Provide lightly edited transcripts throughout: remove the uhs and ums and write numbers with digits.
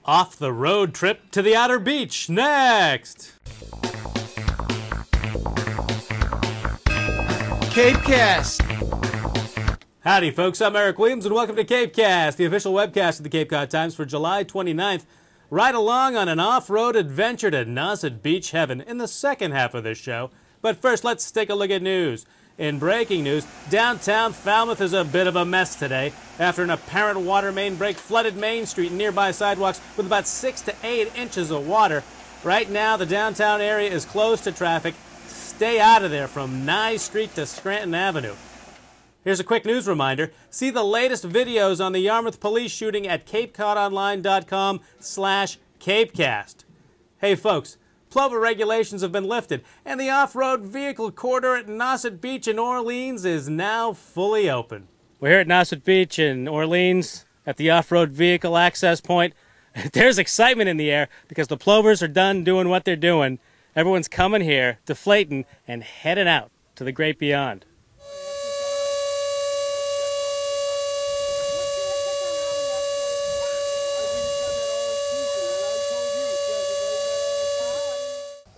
Off the road trip to the outer beach, next! CapeCast. Howdy folks, I'm Eric Williams and welcome to CapeCast, the official webcast of the Cape Cod Times for July 29th. Ride along on an off-road adventure to Nauset Beach heaven in the second half of this show. But first, let's take a look at news. In breaking news, downtown Falmouth is a bit of a mess today after an apparent water main break flooded Main Street and nearby sidewalks with about 6 to 8 inches of water. Right now, the downtown area is closed to traffic. Stay out of there from Nye Street to Scranton Avenue. Here's a quick news reminder. See the latest videos on the Yarmouth police shooting at CapeCodOnline.com/CapeCast. Hey folks, plover regulations have been lifted, and the off-road vehicle corridor at Nauset Beach in Orleans is now fully open. We're here at Nauset Beach in Orleans at the off-road vehicle access point. There's excitement in the air because the plovers are done doing what they're doing. Everyone's coming here, deflating, and heading out to the great beyond.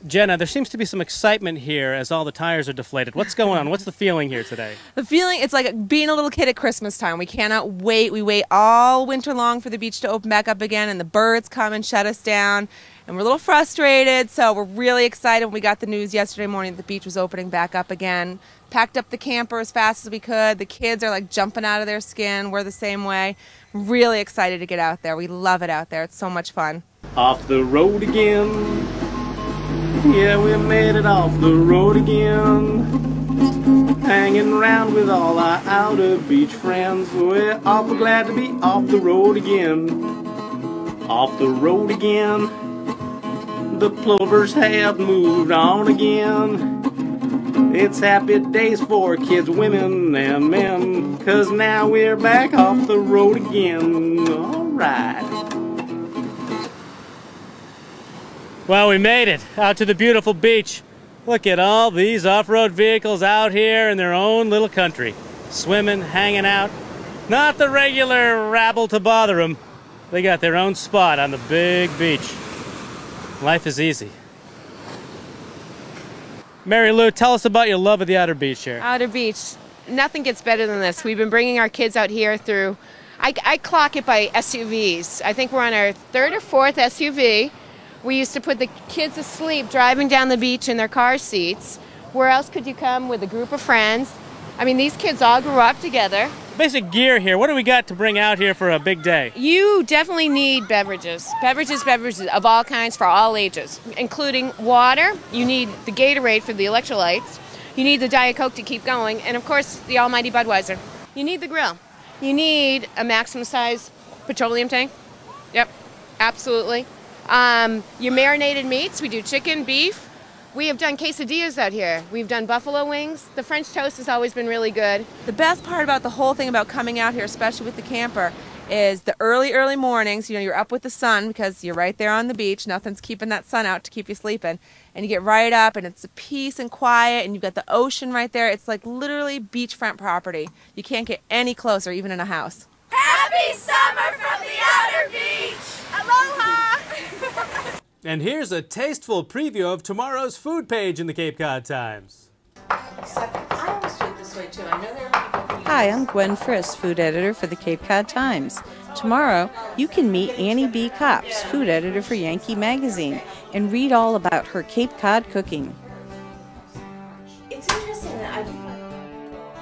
Jenna, there seems to be some excitement here as all the tires are deflated. What's going on? What's the feeling here today? The feeling, it's like being a little kid at Christmas time. We cannot wait. We wait all winter long for the beach to open back up again, and the birds come and shut us down. And we're a little frustrated, so we're really excited when we got the news yesterday morning that the beach was opening back up again. Packed up the camper as fast as we could. The kids are like jumping out of their skin. We're the same way. Really excited to get out there. We love it out there. It's so much fun. Off the road again. Yeah, we made it off the road again. Hanging around with all our outer beach friends. We're awful glad to be off the road again. Off the road again. The plovers have moved on again. It's happy days for kids, women, and men. 'Cause now we're back off the road again. Alright. Well, we made it out to the beautiful beach. Look at all these off-road vehicles out here in their own little country. Swimming, hanging out. Not the regular rabble to bother them. They got their own spot on the big beach. Life is easy. Mary Lou, tell us about your love of the outer beach here. Outer beach. Nothing gets better than this. We've been bringing our kids out here through, I clock it by SUVs. I think we're on our 3rd or 4th SUV. We used to put the kids asleep driving down the beach in their car seats. Where else could you come with a group of friends? I mean, these kids all grew up together. Basic gear here. What do we got to bring out here for a big day? You definitely need beverages. Beverages of all kinds for all ages, including water. You need the Gatorade for the electrolytes. You need the Diet Coke to keep going. And, of course, the almighty Budweiser. You need the grill. You need a maximum size petroleum tank. Yep, absolutely. Your marinated meats, we do chicken, beef. We have done quesadillas out here. We've done buffalo wings. The French toast has always been really good. The best part about the whole thing about coming out here, especially with the camper, is the early mornings. You know, you're up with the sun because you're right there on the beach. Nothing's keeping that sun out to keep you sleeping. And you get right up and it's peace and quiet and you've got the ocean right there. It's like literally beachfront property. You can't get any closer, even in a house. Happy summer from the outer beach! Aloha! And here's a tasteful preview of tomorrow's food page in the Cape Cod Times. Hi, I'm Gwen Friss, food editor for the Cape Cod Times. Tomorrow, you can meet Annie B. Copps, food editor for Yankee Magazine, and read all about her Cape Cod cooking. It's interesting that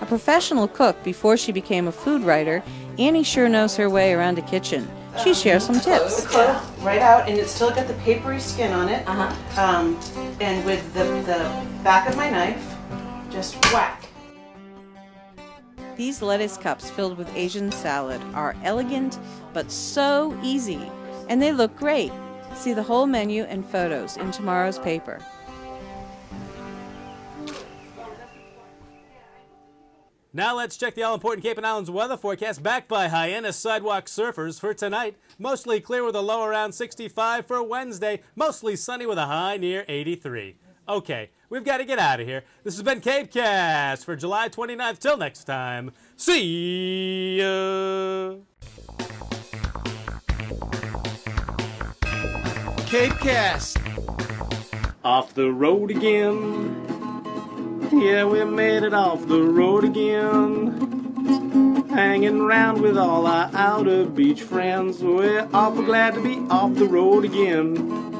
A professional cook before she became a food writer, Annie sure knows her way around a kitchen. She shares some tips. Right out, and it's still got the papery skin on it. And with the back of my knife, just whack. These lettuce cups filled with Asian salad are elegant, but so easy. And they look great. See the whole menu and photos in tomorrow's paper. Now let's check the all-important Cape and Islands weather forecast backed by Hyannis Sidewalk Surfers for tonight. Mostly clear with a low around 65 for Wednesday. Mostly sunny with a high near 83. Okay, we've got to get out of here. This has been CapeCast for July 29th. Till next time, see ya! CapeCast. Off the road again. Yeah, we made it off the road again. Hanging around with all our Outer Beach friends. We're awful glad to be off the road again.